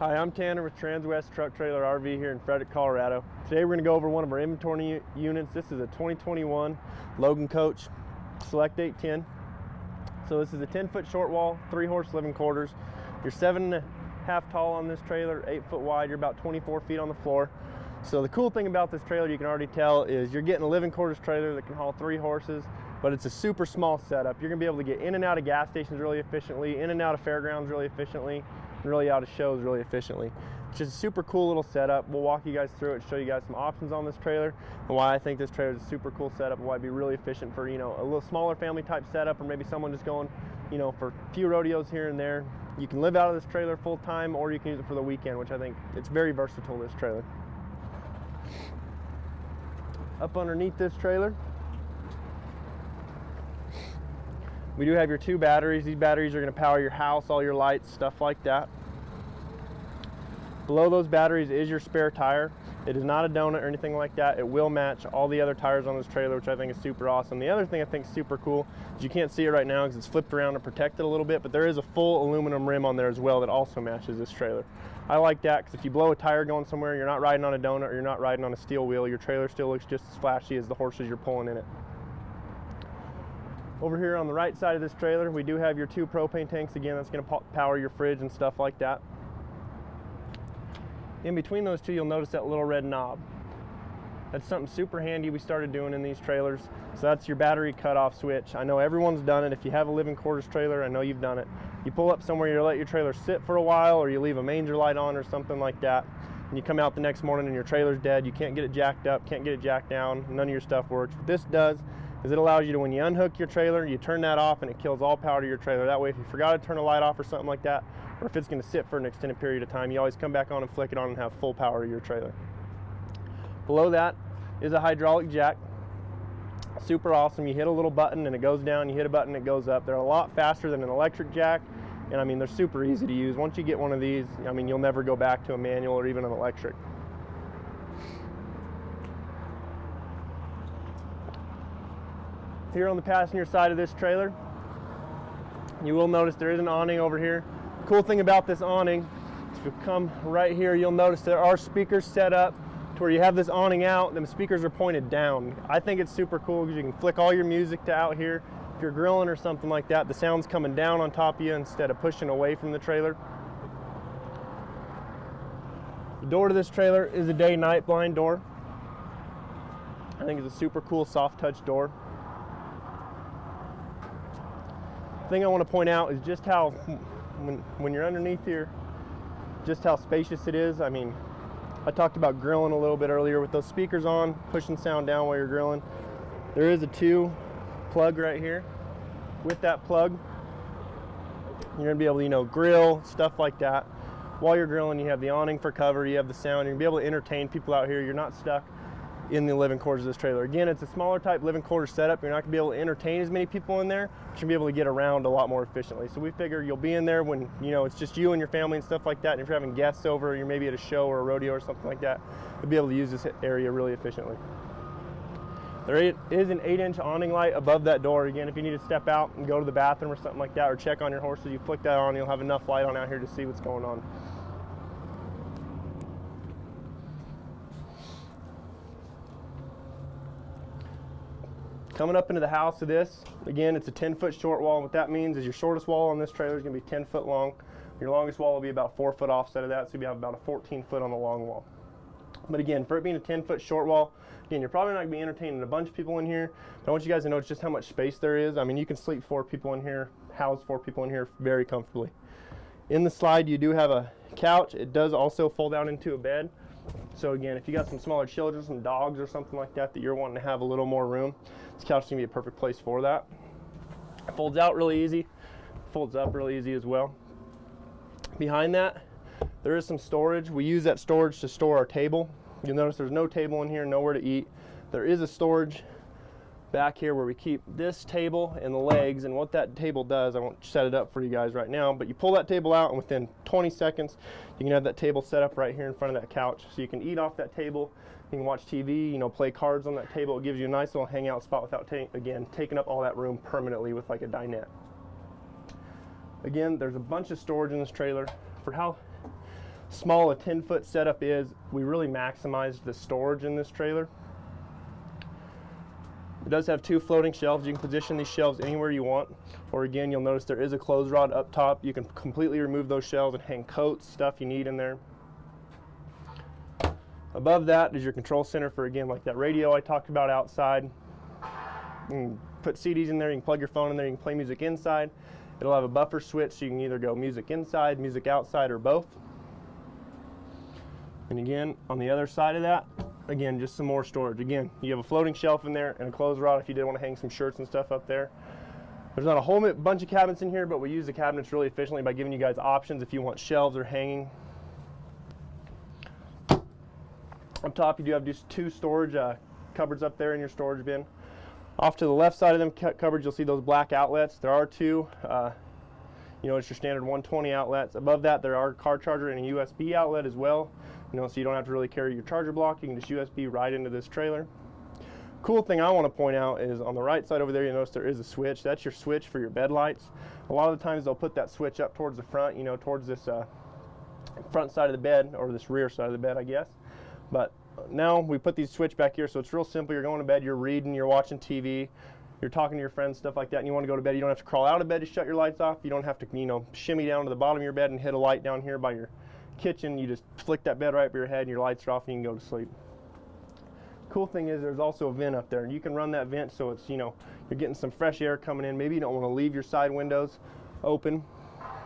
Hi, I'm Tanner with Transwest Truck Trailer RV here in Frederick, Colorado. Today we're going to go over one of our inventory units. This is a 2021 Logan Coach Select 810. So this is a 10-foot short wall, 3-horse living quarters. You're 7.5 tall on this trailer, 8 foot wide. You're about 24 feet on the floor. So the cool thing about this trailer, you can already tell, is you're getting a living quarters trailer that can haul 3 horses, but it's a super small setup. You're going to be able to get in and out of gas stations really efficiently, in and out of fairgrounds really efficiently, and really out of shows really efficiently. It's just a super cool little setup. We'll walk you guys through it, show you guys some options on this trailer, and why I think this trailer is a super cool setup, and why it'd be really efficient for, you know, a little smaller family type setup, or maybe someone just going, you know, for a few rodeos here and there. You can live out of this trailer full time, or you can use it for the weekend, which I think it's very versatile, this trailer. Up underneath this trailer, we do have your 2 batteries. These batteries are going to power your house, all your lights, stuff like that. Below those batteries is your spare tire. It is not a donut or anything like that. It will match all the other tires on this trailer, which I think is super awesome. The other thing I think is super cool is you can't see it right now because it's flipped around and protected a little bit, but there is a full aluminum rim on there as well that also matches this trailer. I like that because if you blow a tire going somewhere, you're not riding on a donut or you're not riding on a steel wheel, your trailer still looks just as flashy as the horses you're pulling in it. Over here on the right side of this trailer, we do have your 2 propane tanks. Again, that's going to power your fridge and stuff like that. In between those 2, you'll notice that little red knob. That's something super handy we started doing in these trailers. So that's your battery cutoff switch. I know everyone's done it. If you have a living quarters trailer, I know you've done it. You pull up somewhere, you let your trailer sit for a while, or you leave a manger light on or something like that, and you come out the next morning and your trailer's dead. You can't get it jacked up, can't get it jacked down, none of your stuff works. What this does is it allows you to, when you unhook your trailer, you turn that off and it kills all power to your trailer. That way, if you forgot to turn a light off or something like that, or if it's going to sit for an extended period of time, you always come back on and flick it on and have full power to your trailer. Below that is a hydraulic jack. Super awesome. You hit a little button and it goes down, you hit a button and it goes up. They're a lot faster than an electric jack, and I mean, they're super easy to use. Once you get one of these, I mean, you'll never go back to a manual or even an electric. Here on the passenger side of this trailer, you will notice there is an awning over here. The cool thing about this awning, if you come right here, you'll notice there are speakers set up to where you have this awning out, the speakers are pointed down. I think it's super cool because you can flick all your music to out here. If you're grilling or something like that, the sound's coming down on top of you instead of pushing away from the trailer. The door to this trailer is a day-night blind door. I think it's a super cool soft touch door. The thing I want to point out is just how, when you're underneath here, just how spacious it is. I mean, I talked about grilling a little bit earlier with those speakers on, pushing sound down while you're grilling. There is a 2 plug right here. With that plug, you're going to be able to, you know, grill, stuff like that. While you're grilling, you have the awning for cover, you have the sound, you're going to be able to entertain people out here. You're not stuck in the living quarters of this trailer. Again, it's a smaller type living quarters setup. You're not gonna be able to entertain as many people in there, but you'll be able to get around a lot more efficiently. So we figure you'll be in there when, you know, it's just you and your family and stuff like that. And if you're having guests over, you're maybe at a show or a rodeo or something like that, you'll be able to use this area really efficiently. There is an 8-inch awning light above that door. Again, if you need to step out and go to the bathroom or something like that, or check on your horses, you flick that on, you'll have enough light on out here to see what's going on. Coming up into the house of this, again, it's a 10-foot short wall. What that means is your shortest wall on this trailer is going to be 10 foot long. Your longest wall will be about 4 foot offset of that, so you'll have about a 14 foot on the long wall. But again, for it being a 10-foot short wall, again, you're probably not going to be entertaining a bunch of people in here, but I want you guys to know just how much space there is. I mean, you can sleep 4 people in here, house 4 people in here very comfortably. In the slide, you do have a couch. It does also fold out into a bed. So again, if you got some smaller children, some dogs or something like that, that you're wanting to have a little more room, this couch is going to be a perfect place for that. It folds out really easy, folds up really easy as well. Behind that, there is some storage. We use that storage to store our table. You'll notice there's no table in here, nowhere to eat. There is a storage back here where we keep this table and the legs, and what that table does, I won't set it up for you guys right now, but you pull that table out and within 20 seconds you can have that table set up right here in front of that couch, so you can eat off that table, you can watch TV, you know, play cards on that table. It gives you a nice little hangout spot without again taking up all that room permanently with like a dinette. Again, there's a bunch of storage in this trailer for how small a 10-foot setup is, we really maximized the storage in this trailer. It does have 2 floating shelves. You can position these shelves anywhere you want, or again, you'll notice there is a clothes rod up top. You can completely remove those shelves and hang coats, stuff you need in there. Above that is your control center for, again, like that radio I talked about outside. You can put CDs in there, you can plug your phone in there, you can play music inside. It'll have a buffer switch, so you can either go music inside, music outside, or both. And again, on the other side of that, again, just some more storage. Again, you have a floating shelf in there and a clothes rod if you did want to hang some shirts and stuff up there. There's not a whole bunch of cabinets in here, but we use the cabinets really efficiently by giving you guys options if you want shelves or hanging. Up top, you do have just 2 storage cupboards up there in your storage bin. Off to the left side of them cupboards, you'll see those black outlets. There are 2, you know, it's your standard 120 outlets. Above that, there are a car charger and a USB outlet as well. You know, so you don't have to really carry your charger block. You can just USB right into this trailer. Cool thing I want to point out is on the right side over there, you notice there is a switch. That's your switch for your bed lights. A lot of the times they'll put that switch up towards the front, you know, towards this front side of the bed, or this rear side of the bed, I guess. But now we put these switch back here, so it's real simple. You're going to bed, you're reading, you're watching TV, you're talking to your friends, stuff like that, and you want to go to bed. You don't have to crawl out of bed to shut your lights off. You don't have to, you know, shimmy down to the bottom of your bed and hit a light down here by your kitchen. You just flick that bed right up your head and your lights are off and you can go to sleep. Cool thing is there's also a vent up there, and you can run that vent so it's, you know, you're getting some fresh air coming in. Maybe you don't want to leave your side windows open.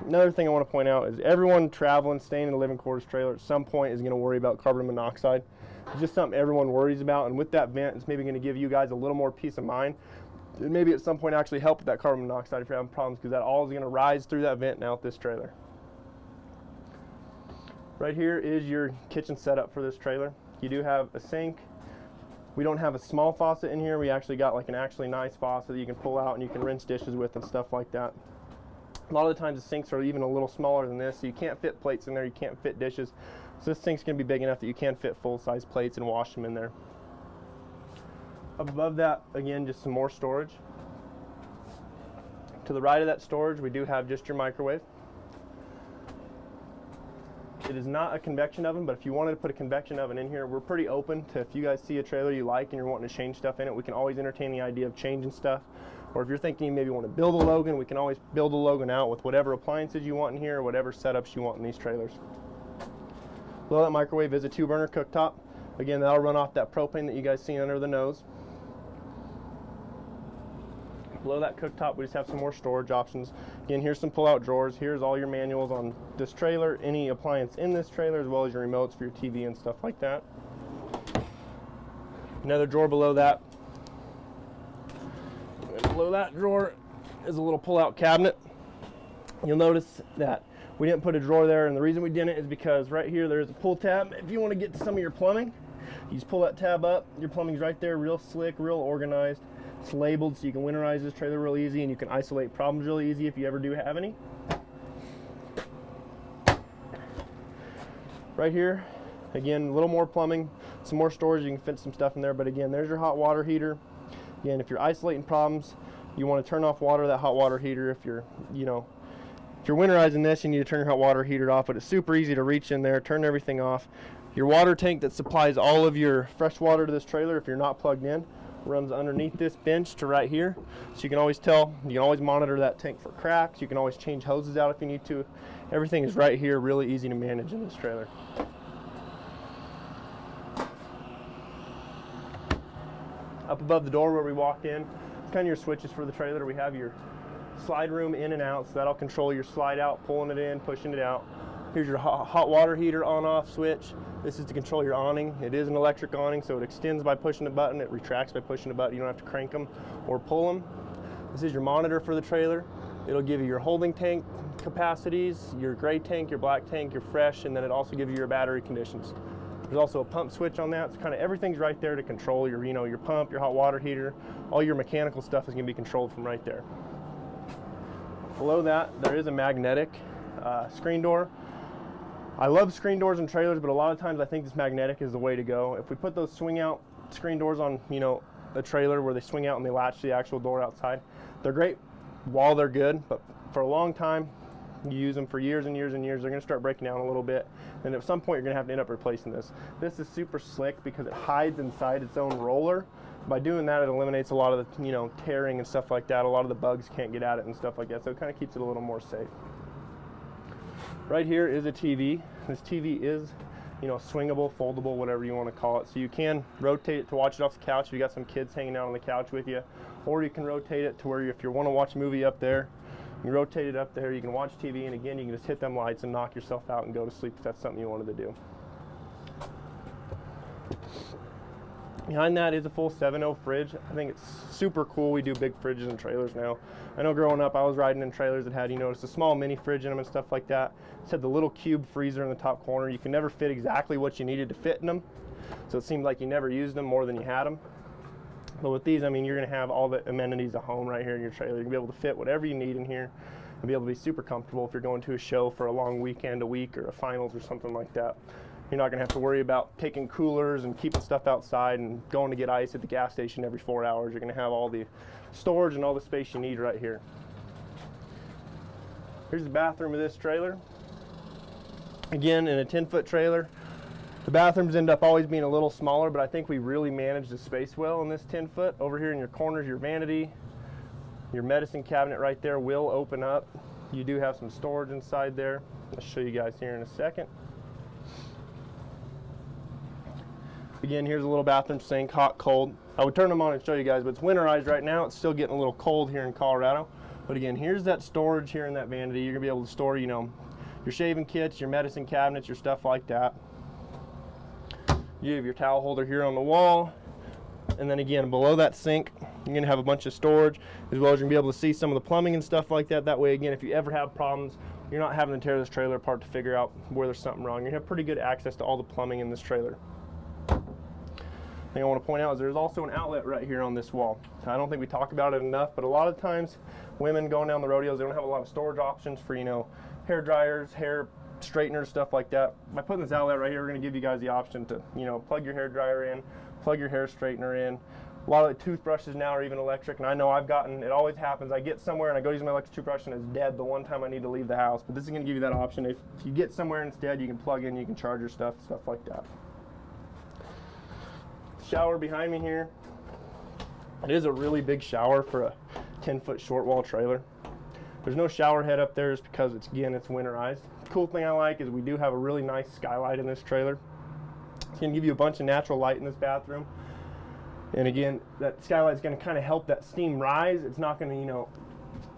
Another thing I want to point out is everyone traveling, staying in a living quarters trailer at some point is going to worry about carbon monoxide. It's just something everyone worries about, and with that vent, it's maybe going to give you guys a little more peace of mind. And maybe at some point actually help with that carbon monoxide if you're having problems, because that all is going to rise through that vent and out this trailer. Right here is your kitchen setup for this trailer. You do have a sink. We don't have a small faucet in here. We actually got like an actually nice faucet that you can pull out and you can rinse dishes with and stuff like that. A lot of the times the sinks are even a little smaller than this, so you can't fit plates in there, you can't fit dishes. So this sink's going to be big enough that you can fit full-size plates and wash them in there. Up above that, again, just some more storage. To the right of that storage, we do have just your microwave. It is not a convection oven, but if you wanted to put a convection oven in here, we're pretty open to, if you guys see a trailer you like and you're wanting to change stuff in it, we can always entertain the idea of changing stuff. Or if you're thinking you maybe want to build a Logan, we can always build a Logan out with whatever appliances you want in here, or whatever setups you want in these trailers. Below that microwave is a 2-burner cooktop. Again, that'll run off that propane that you guys see under the nose. Below that cooktop, we just have some more storage options. Again, here's some pull-out drawers. Here's all your manuals on this trailer, any appliance in this trailer, as well as your remotes for your TV and stuff like that. Another drawer below that. And below that drawer is a little pull-out cabinet. You'll notice that we didn't put a drawer there, and the reason we didn't is because right here there's a pull tab. If you want to get to some of your plumbing, you just pull that tab up. Your plumbing's right there, real slick, real organized. It's labeled so you can winterize this trailer real easy, and you can isolate problems really easy if you ever do have any. Right here, again, a little more plumbing, some more storage. You can fit some stuff in there, but again, there's your hot water heater. Again, if you're isolating problems, you want to turn off water, that hot water heater. If you're, you know, if you're winterizing this, you need to turn your hot water heater off, but it's super easy to reach in there, turn everything off. Your water tank that supplies all of your fresh water to this trailer, if you're not plugged in, runs underneath this bench to right here. So you can always tell, you can always monitor that tank for cracks. You can always change hoses out if you need to. Everything is right here, really easy to manage in this trailer. Up above the door where we walked in, it's kind of your switches for the trailer. We have your slide room in and out, so that'll control your slide out, pulling it in, pushing it out. Here's your hot water heater on-off switch. This is to control your awning. It is an electric awning, so it extends by pushing a button, it retracts by pushing a button. You don't have to crank them or pull them. This is your monitor for the trailer. It'll give you your holding tank capacities, your gray tank, your black tank, your fresh, and then it also gives you your battery conditions. There's also a pump switch on that, so kind of everything's right there to control your, you know, your pump, your hot water heater. All your mechanical stuff is going to be controlled from right there. Below that, there is a magnetic screen door. I love screen doors in trailers, but a lot of times I think this magnetic is the way to go. If we put those swing out screen doors on, you know, a trailer where they swing out and they latch the actual door outside, they're great while they're good, but for a long time, You use them for years and years and years, they're going to start breaking down a little bit, and at some point you're going to have to end up replacing this. This is super slick because it hides inside its own roller. By doing that, it eliminates a lot of the, you know, tearing and stuff like that. A lot of the bugs can't get at it and stuff like that, so it kind of keeps it a little more safe. Right here is a TV. This TV is, you know, swingable, foldable, whatever you want to call it. So you can rotate it to watch it off the couch if you got some kids hanging out on the couch with you, or you can rotate it to where if you want to watch a movie up there, you rotate it up there, you can watch TV, and again, you can just hit them lights and knock yourself out and go to sleep if that's something you wanted to do. Behind that is a full 7.0 fridge. I think it's super cool. We do big fridges and trailers now. I know growing up I was riding in trailers that had, you notice, a small mini fridge in them and stuff like that. It had the little cube freezer in the top corner. You can never fit exactly what you needed to fit in them, so it seemed like you never used them more than you had them. But with these, I mean, you're going to have all the amenities of home right here in your trailer. You're going to be able to fit whatever you need in here and be able to be super comfortable if you're going to a show for a long weekend, a week, or a finals or something like that. You're not going to have to worry about taking coolers and keeping stuff outside and going to get ice at the gas station every 4 hours. You're going to have all the storage and all the space you need right here. Here's the bathroom of this trailer. Again, in a 10-foot trailer, the bathrooms end up always being a little smaller, but I think we really managed the space well in this 10-foot. Over here in your corners, your vanity, your medicine cabinet right there will open up. You do have some storage inside there. I'll show you guys here in a second. Again, here's a little bathroom sink, hot, cold. I would turn them on and show you guys, but it's winterized right now. It's still getting a little cold here in Colorado. But again, here's that storage here in that vanity. You're gonna be able to store, you know, your shaving kits, your medicine cabinets, your stuff like that. You have your towel holder here on the wall. And then again, below that sink, you're gonna have a bunch of storage, as well as you're gonna be able to see some of the plumbing and stuff like that. That way, again, if you ever have problems, you're not having to tear this trailer apart to figure out where there's something wrong. You're gonna have pretty good access to all the plumbing in this trailer. Thing I want to point out is there's also an outlet right here on this wall. I don't think we talk about it enough, but a lot of times women going down the rodeos, they don't have a lot of storage options for, you know, hair dryers, hair straighteners, stuff like that. By putting this outlet right here, we're going to give you guys the option to, you know, plug your hair dryer in, plug your hair straightener in. A lot of the toothbrushes now are even electric, and I know I've gotten, it always happens, I get somewhere and I go use my electric toothbrush and it's dead the one time I need to leave the house. But this is going to give you that option. If you get somewhere instead, you can plug in, you can charge your stuff like that. Shower behind me here. It is a really big shower for a 10-foot short wall trailer. There's no shower head up there just because it's winterized. The cool thing I like is we do have a really nice skylight in this trailer. It's going to give you a bunch of natural light in this bathroom. And again, that skylight is going to kind of help that steam rise. It's not going to, you know,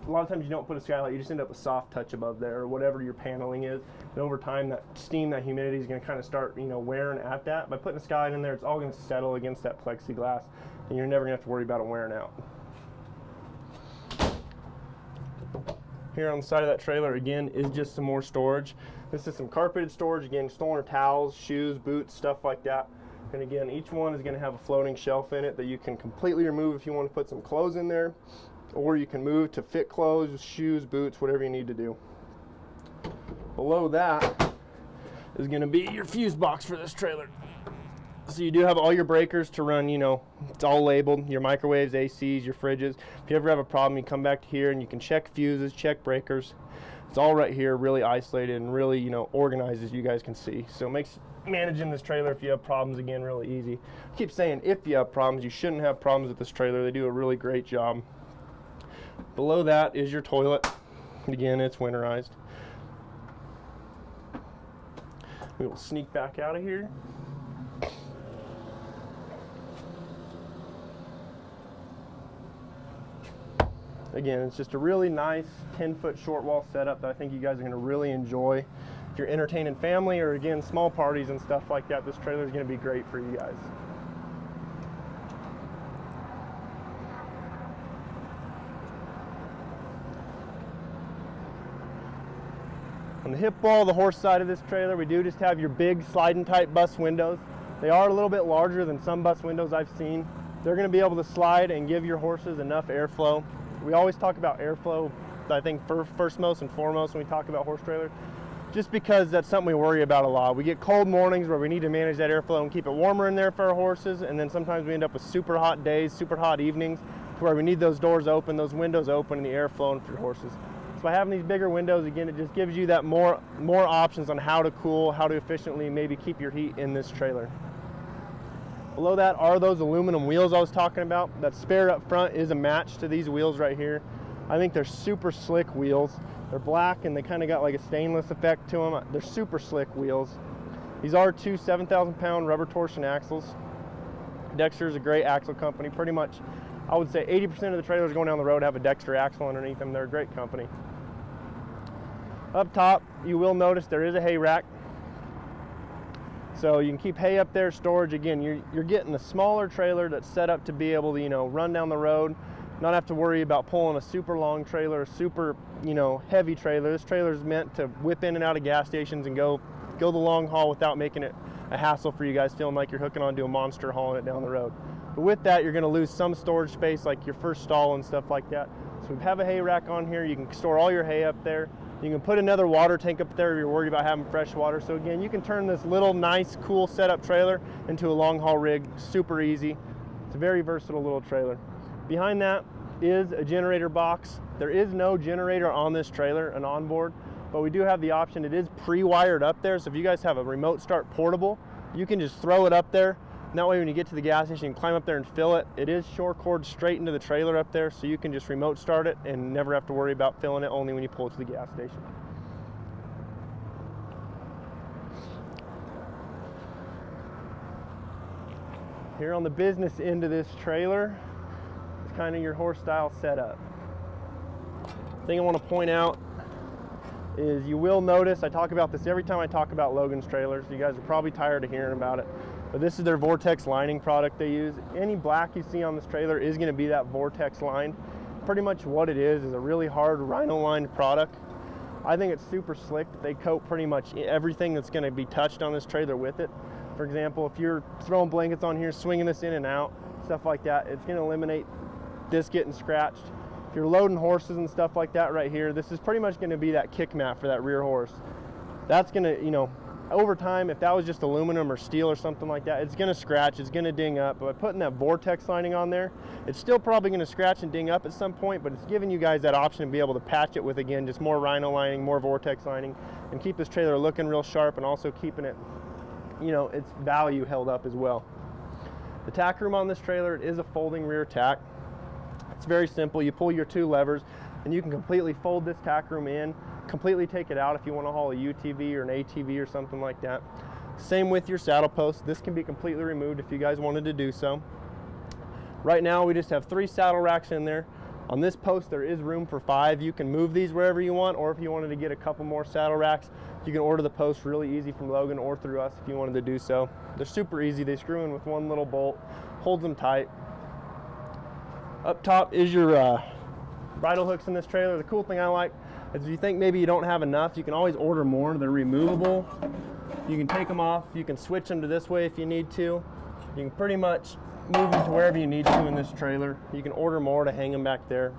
a lot of times you don't put a skylight, you just end up with soft touch above there or whatever your paneling is. And over time, that steam, that humidity is going to kind of start, you know, wearing at that. By putting a skylight in there, it's all going to settle against that plexiglass, and you're never going to have to worry about it wearing out. Here on the side of that trailer, again, is just some more storage. This is some carpeted storage, again, storing towels, shoes, boots, stuff like that. And again, each one is going to have a floating shelf in it that you can completely remove if you want to put some clothes in there, or you can move to fit clothes, shoes, boots, whatever you need to do. Below that is going to be your fuse box for this trailer. So you do have all your breakers to run, you know, it's all labeled, your microwaves, ACs, your fridges. If you ever have a problem, you come back to here and you can check fuses, check breakers. It's all right here, really isolated and really, you know, organized, as you guys can see. So it makes managing this trailer, if you have problems, again, really easy. I keep saying if you have problems, you shouldn't have problems with this trailer. They do a really great job. Below that is your toilet. Again, it's winterized. We will sneak back out of here. Again, it's just a really nice 10-foot short wall setup that I think you guys are going to really enjoy. If you're entertaining family or, again, small parties and stuff like that, this trailer is going to be great for you guys. On the hip wall, the horse side of this trailer, we do just have your big sliding type bus windows. They are a little bit larger than some bus windows I've seen. They're going to be able to slide and give your horses enough airflow. We always talk about airflow, I think, first most and foremost when we talk about horse trailer, just because that's something we worry about a lot. We get cold mornings where we need to manage that airflow and keep it warmer in there for our horses, and then sometimes we end up with super hot days, super hot evenings, where we need those doors open, those windows open, and the air flowing for your horses. So by having these bigger windows, again, it just gives you that more options on how to cool, how to efficiently maybe keep your heat in this trailer. Below that are those aluminum wheels I was talking about. That spare up front is a match to these wheels right here. I think they're super slick wheels. They're black and they kind of got like a stainless effect to them. They're super slick wheels. These are two 7,000-pound rubber torsion axles. Dexter is a great axle company. Pretty much, I would say 80% of the trailers going down the road have a Dexter axle underneath them. They're a great company. Up top, you will notice there is a hay rack. So you can keep hay up there, storage. Again, you're getting a smaller trailer that's set up to be able to, you know, run down the road, not have to worry about pulling a super long trailer, a super, you know, heavy trailer. This trailer is meant to whip in and out of gas stations and go the long haul without making it a hassle for you guys, feeling like you're hooking onto a monster hauling it down the road. But with that, you're going to lose some storage space, like your first stall and stuff like that. So we have a hay rack on here. You can store all your hay up there. You can put another water tank up there if you're worried about having fresh water. So again, you can turn this little nice, cool setup trailer into a long haul rig, super easy. It's a very versatile little trailer. Behind that is a generator box. There is no generator on this trailer, an onboard, but we do have the option. It is pre-wired up there, so if you guys have a remote start portable, you can just throw it up there. And that way when you get to the gas station, you can climb up there and fill it. It is shore cord straight into the trailer up there, so you can just remote start it and never have to worry about filling it, only when you pull it to the gas station. Here on the business end of this trailer is kind of your horse style setup. The thing I want to point out is you will notice, I talk about this every time I talk about Logan's trailers. You guys are probably tired of hearing about it. But this is their Vortex lining product they use. Any black you see on this trailer is going to be that Vortex line. Pretty much what it is a really hard rhino lined product. I think it's super slick. They coat pretty much everything that's going to be touched on this trailer with it. For example, if you're throwing blankets on here, swinging this in and out, stuff like that, it's going to eliminate this getting scratched. If you're loading horses and stuff like that right here, this is pretty much going to be that kick mat for that rear horse. That's going to, you know, over time, if that was just aluminum or steel or something like that, it's going to scratch, it's going to ding up. But by putting that Vortex lining on there, it's still probably going to scratch and ding up at some point, but it's giving you guys that option to be able to patch it with, again, just more rhino lining, more Vortex lining, and keep this trailer looking real sharp and also keeping it, you know, its value held up as well. The tack room on this trailer, it is a folding rear tack. It's very simple. You pull your two levers and you can completely fold this tack room in, completely take it out if you want to haul a UTV or an ATV or something like that. Same with your saddle post. This can be completely removed if you guys wanted to do so. Right now we just have 3 saddle racks in there. On this post there is room for 5. You can move these wherever you want, or if you wanted to get a couple more saddle racks, you can order the post really easy from Logan or through us if you wanted to do so. They're super easy. They screw in with one little bolt, holds them tight. Up top is your bridle hooks in this trailer. The cool thing I like is if you think maybe you don't have enough, you can always order more. They're removable. You can take them off. You can switch them to this way if you need to. You can pretty much move them to wherever you need to in this trailer. You can order more to hang them back there.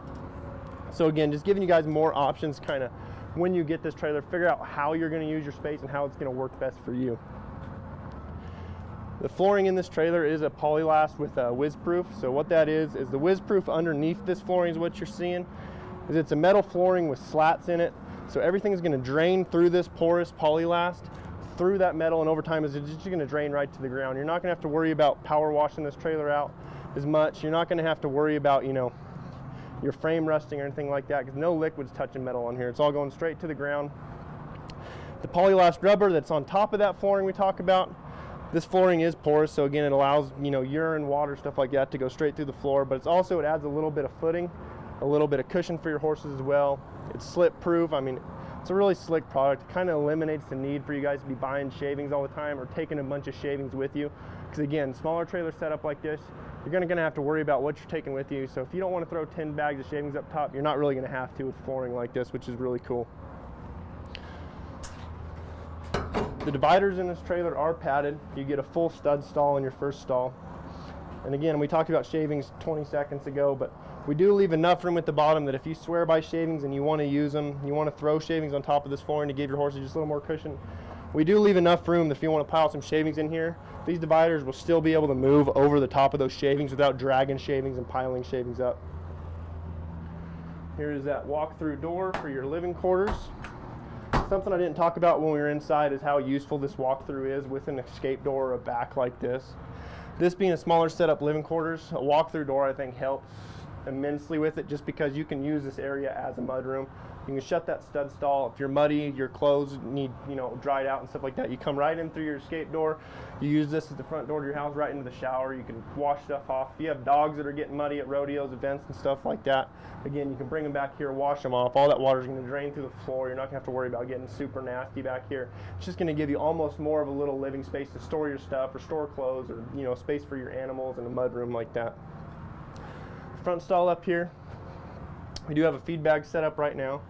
So again, just giving you guys more options kind of when you get this trailer, figure out how you're going to use your space and how it's going to work best for you. The flooring in this trailer is a polylast with a whiz-proof. So what that is the whiz-proof underneath this flooring is what you're seeing. It's a metal flooring with slats in it. So everything is going to drain through this porous polylast, through that metal, and over time it's just going to drain right to the ground. You're not going to have to worry about power washing this trailer out as much. You're not going to have to worry about, you know, your frame rusting or anything like that, because no liquid's touching metal on here. It's all going straight to the ground. The polylast rubber that's on top of that flooring we talk about, this flooring is porous, so again it allows, you know, urine, water, stuff like that to go straight through the floor, but it's also, it adds a little bit of footing, a little bit of cushion for your horses as well. It's slip proof. I mean, it's a really slick product. It kind of eliminates the need for you guys to be buying shavings all the time or taking a bunch of shavings with you, because again, smaller trailer setup like this, you're going to have to worry about what you're taking with you. So if you don't want to throw 10 bags of shavings up top, you're not really going to have to with flooring like this, which is really cool. The dividers in this trailer are padded. You get a full stud stall in your first stall. And again, we talked about shavings 20 seconds ago, but we do leave enough room at the bottom that if you swear by shavings and you want to use them, you want to throw shavings on top of this flooring to give your horses just a little more cushion, we do leave enough room that if you want to pile some shavings in here, these dividers will still be able to move over the top of those shavings without dragging shavings and piling shavings up. Here's that walk-through door for your living quarters. Something I didn't talk about when we were inside is how useful this walk-through is with an escape door or a back like this. This being a smaller setup living quarters, a walk-through door I think helps immensely with it, just because you can use this area as a mudroom. You can shut that stud stall. If you're muddy, your clothes need, dried out and stuff like that, you come right in through your escape door. You use this as the front door to your house, right into the shower. You can wash stuff off. If you have dogs that are getting muddy at rodeos, events, and stuff like that, again, you can bring them back here, wash them off. All that water is going to drain through the floor. You're not going to have to worry about getting super nasty back here. It's just going to give you almost more of a little living space to store your stuff or store clothes, or space for your animals in a mudroom like that. Front stall up here. We do have a feed bag set up right now.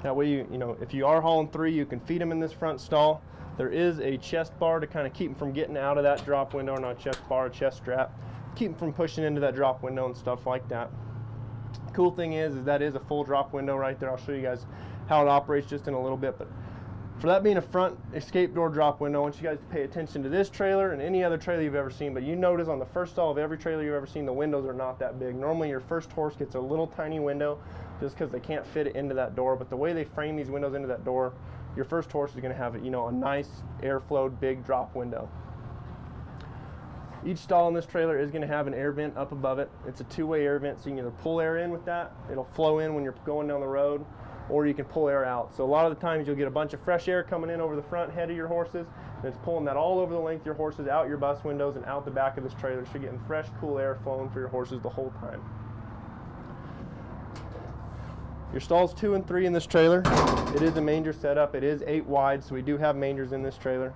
That way, if you are hauling 3, you can feed them in this front stall. There is a chest bar to kind of keep them from getting out of that drop window, or not chest bar, a chest strap. Keep them from pushing into that drop window and stuff like that. Cool thing is that is a full drop window right there. I'll show you guys how it operates just in a little bit. But for that being a front escape door drop window, I want you guys to pay attention to this trailer and any other trailer you've ever seen. But you notice on the first stall of every trailer you've ever seen, the windows are not that big. Normally your first horse gets a little tiny window just because they can't fit it into that door. But the way they frame these windows into that door, your first horse is going to have a nice airflow big drop window. Each stall in this trailer is going to have an air vent up above it. It's a two-way air vent, so you can either pull air in with that, it'll flow in when you're going down the road, or you can pull air out. So a lot of the times you'll get a bunch of fresh air coming in over the front head of your horses, and it's pulling that all over the length of your horses, out your bus windows and out the back of this trailer. So you're getting fresh, cool air flowing for your horses the whole time. Your stalls 2 and 3 in this trailer, it is a manger setup. It is 8 wide, so we do have mangers in this trailer.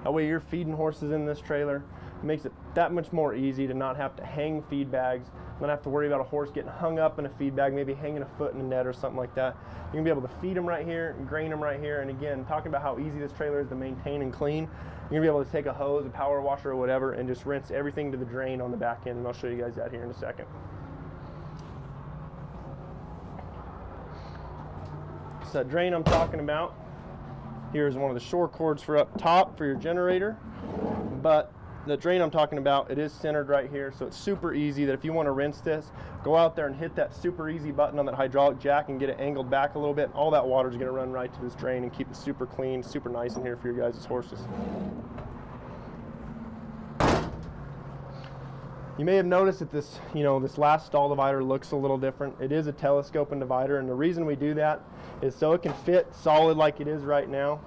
That way you're feeding horses in this trailer. It makes it that much more easy to not have to hang feed bags, not have to worry about a horse getting hung up in a feed bag, maybe hanging a foot in a net or something like that. You're going to be able to feed them right here and grain them right here. And again, talking about how easy this trailer is to maintain and clean, you're going to be able to take a hose, a power washer, or whatever, and just rinse everything to the drain on the back end. And I'll show you guys that here in a second. So that drain I'm talking about, here's one of the shore cords for up top for your generator. But the drain I'm talking about, it is centered right here, so it's super easy that if you want to rinse this, go out there and hit that super easy button on that hydraulic jack and get it angled back a little bit. All that water is going to run right to this drain and keep it super clean, super nice in here for your guys' horses. You may have noticed that this, this last stall divider looks a little different. It is a telescoping divider, and the reason we do that is so it can fit solid like it is right now.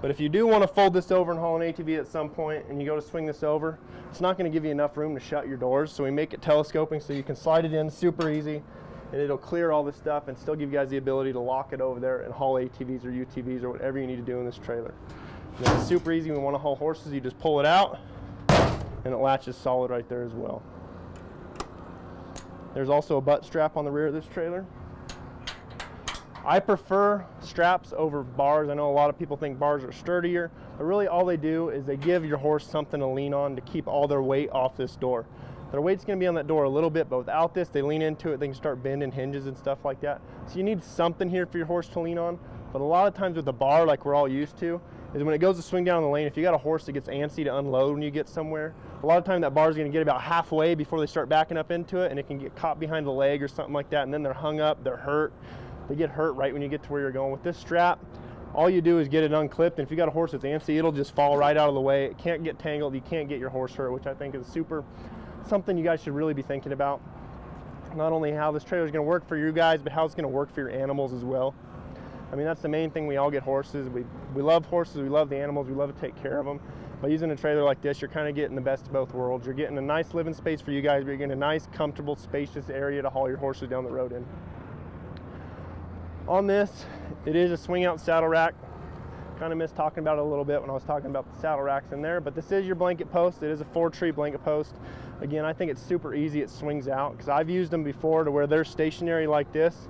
But if you do want to fold this over and haul an ATV at some point and you go to swing this over, it's not going to give you enough room to shut your doors. So we make it telescoping so you can slide it in super easy, and it'll clear all this stuff and still give you guys the ability to lock it over there and haul ATVs or UTVs or whatever you need to do in this trailer. And it's super easy. When you want to haul horses, you just pull it out and it latches solid right there as well. There's also a butt strap on the rear of this trailer. I prefer straps over bars. I know a lot of people think bars are sturdier, but really all they do is they give your horse something to lean on to keep all their weight off this door. Their weight's going to be on that door a little bit, but without this, they lean into it, they can start bending hinges and stuff like that. So you need something here for your horse to lean on. But a lot of times with the bar, like we're all used to, is when it goes to swing down the lane, if you got a horse that gets antsy to unload when you get somewhere, a lot of time that bar is going to get about halfway before they start backing up into it, and it can get caught behind the leg or something like that, and then they're hung up, they're hurt. They get hurt right when you get to where you're going. With this strap, all you do is get it unclipped, and if you got a horse that's antsy, it'll just fall right out of the way. It can't get tangled, you can't get your horse hurt, which I think is something you guys should really be thinking about. Not only how this trailer is going to work for you guys, but how it's going to work for your animals as well. I mean, that's the main thing. We all get horses. We love horses, we love the animals, we love to take care of them. By using a trailer like this, you're kind of getting the best of both worlds. You're getting a nice living space for you guys, but you're getting a nice, comfortable, spacious area to haul your horses down the road in. On this, it is a swing out saddle rack. Kind of missed talking about it a little bit when I was talking about the saddle racks in there, but this is your blanket post. It is a 4-tree blanket post. Again, I think it's super easy. It swings out because I've used them before to where they're stationary like this,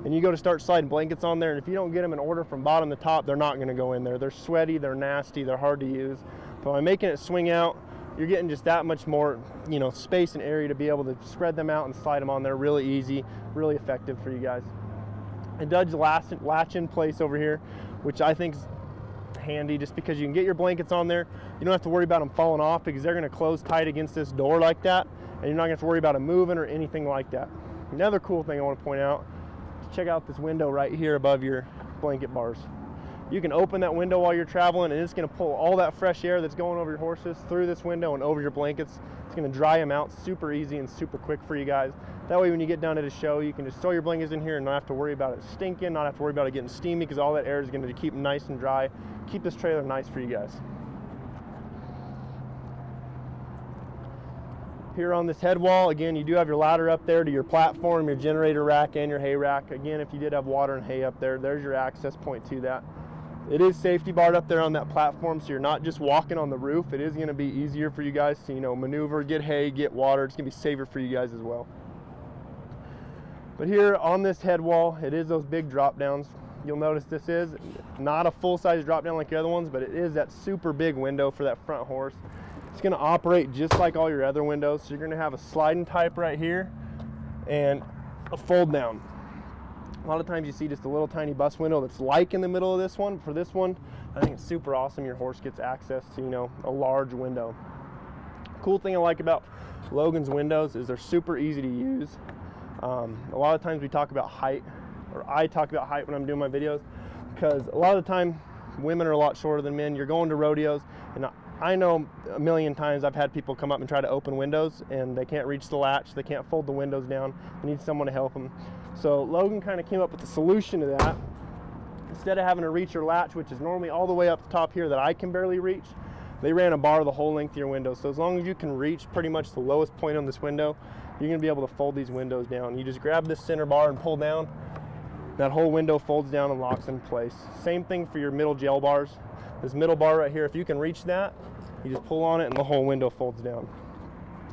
and you go to start sliding blankets on there, and if you don't get them in order from bottom to top, they're not going to go in there. They're sweaty, they're nasty, they're hard to use. But by making it swing out, you're getting just that much more, space and area to be able to spread them out and slide them on there really easy, really effective for you guys. It does latch in place over here, which I think is handy just because you can get your blankets on there. You don't have to worry about them falling off because they're going to close tight against this door like that, and you're not going to have to worry about them moving or anything like that. Another cool thing I want to point out, check out this window right here above your blanket bars. You can open that window while you're traveling, and it's going to pull all that fresh air that's going over your horses through this window and over your blankets. It's going to dry them out super easy and super quick for you guys. That way when you get down to the show, you can just throw your blankets in here and not have to worry about it stinking, not have to worry about it getting steamy, because all that air is going to keep them nice and dry, keep this trailer nice for you guys. Here on this head wall, again, you do have your ladder up there to your platform, your generator rack, and your hay rack. Again, if you did have water and hay up there, there's your access point to that. It is safety barred up there on that platform, so you're not just walking on the roof. It is going to be easier for you guys to, you know, maneuver, get hay, get water. It's going to be safer for you guys as well. But here on this head wall, it is those big drop downs. You'll notice this is not a full-size drop down like the other ones, but it is that super big window for that front horse. It's going to operate just like all your other windows. So you're going to have a sliding type right here and a fold down. A lot of times you see just a little tiny bus window that's like in the middle of this one. For this one, I think it's super awesome. Your horse gets access to, you know, a large window. Cool thing I like about Logan's windows is they're super easy to use. A lot of times we talk about height, or I talk about height when I'm doing my videos, because a lot of the time women are a lot shorter than men. You're going to rodeos, and I know a million times I've had people come up and try to open windows and they can't reach the latch, they can't fold the windows down, they need someone to help them. So Logan kind of came up with a solution to that. Instead of having to reach your latch, which is normally all the way up the top here that I can barely reach, they ran a bar the whole length of your window. So as long as you can reach pretty much the lowest point on this window, you're going to be able to fold these windows down. You just grab this center bar and pull down, that whole window folds down and locks in place. Same thing for your middle jail bars. This middle bar right here, if you can reach that, you just pull on it and the whole window folds down.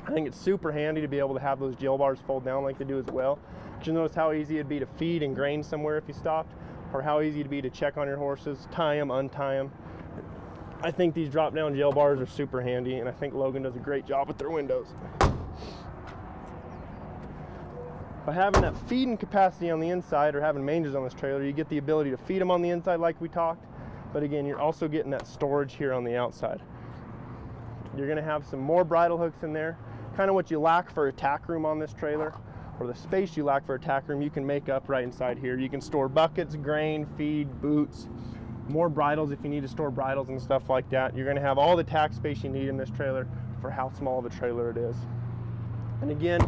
I think it's super handy to be able to have those jail bars fold down like they do as well. You notice how easy it'd be to feed and grain somewhere if you stopped, or how easy it'd be to check on your horses, tie them, untie them. I think these drop down jail bars are super handy, and I think Logan does a great job with their windows. By having that feeding capacity on the inside, or having mangers on this trailer, you get the ability to feed them on the inside like we talked, but again, you're also getting that storage here on the outside. You're going to have some more bridle hooks in there, kind of what you lack for a tack room on this trailer, or the space you lack for a tack room, you can make up right inside here. You can store buckets, grain, feed, boots, more bridles if you need to store bridles and stuff like that. You're going to have all the tack space you need in this trailer for how small of a trailer it is. And again,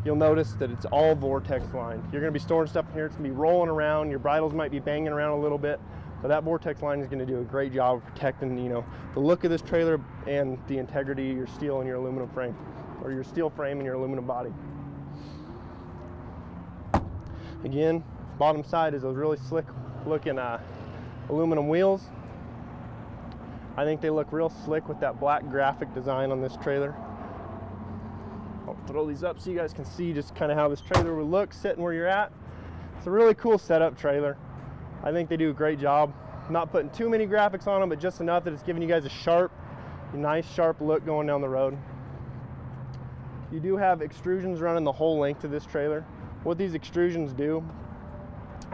you'll notice that it's all vortex lined. You're going to be storing stuff in here, it's going to be rolling around, your bridles might be banging around a little bit, but that vortex line is going to do a great job of protecting, you know, the look of this trailer and the integrity of your steel and your aluminum frame, or your steel frame and your aluminum body. Again, bottom side is those really slick looking aluminum wheels. I think they look real slick with that black graphic design on this trailer. I'll throw these up so you guys can see just kind of how this trailer would look sitting where you're at. It's a really cool setup trailer. I think they do a great job. Not putting too many graphics on them, but just enough that it's giving you guys a sharp, nice sharp look going down the road. You do have extrusions running the whole length of this trailer. What these extrusions do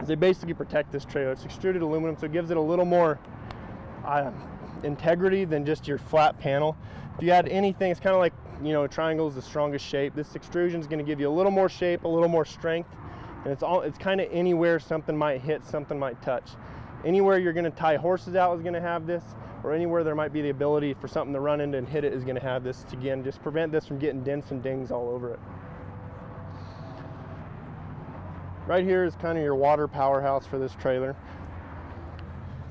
is they basically protect this trailer. It's extruded aluminum, so it gives it a little more integrity than just your flat panel. If you add anything, it's kind of like, you know, a triangle is the strongest shape. This extrusion is going to give you a little more shape, a little more strength, and it's kind of anywhere something might hit, something might touch. Anywhere you're going to tie horses out is going to have this, or anywhere there might be the ability for something to run into and hit it is going to have this to, again, just prevent this from getting dents and dings all over it. Right here is kind of your water powerhouse for this trailer.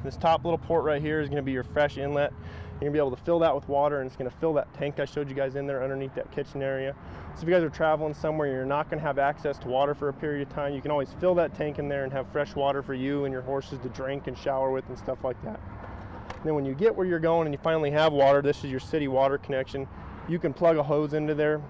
This top little port right here is going to be your fresh inlet. You're going to be able to fill that with water, and it's going to fill that tank I showed you guys in there underneath that kitchen area. So if you guys are traveling somewhere you're not going to have access to water for a period of time, you can always fill that tank in there and have fresh water for you and your horses to drink and shower with and stuff like that. And then when you get where you're going and you finally have water, this is your city water connection. You can plug a hose into there,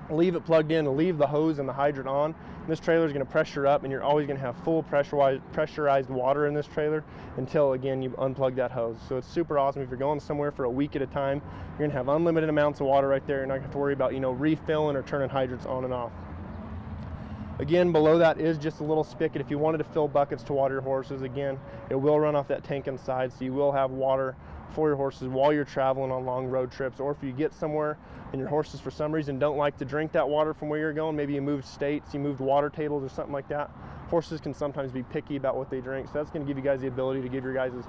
leave it plugged in, and leave the hose and the hydrant on. This trailer is going to pressure up, and you're always going to have full pressurized water in this trailer until, again, you unplug that hose. So it's super awesome. If you're going somewhere for a week at a time, you're going to have unlimited amounts of water right there. You're not going to have to worry about, you know, refilling or turning hydrants on and off. Again, below that is just a little spigot. If you wanted to fill buckets to water your horses, again, it will run off that tank inside, so you will have water for your horses while you're traveling on long road trips, or if you get somewhere and your horses for some reason don't like to drink that water from where you're going, maybe you moved states, you moved water tables or something like that. Horses can sometimes be picky about what they drink, so that's going to give you guys the ability to give your guys'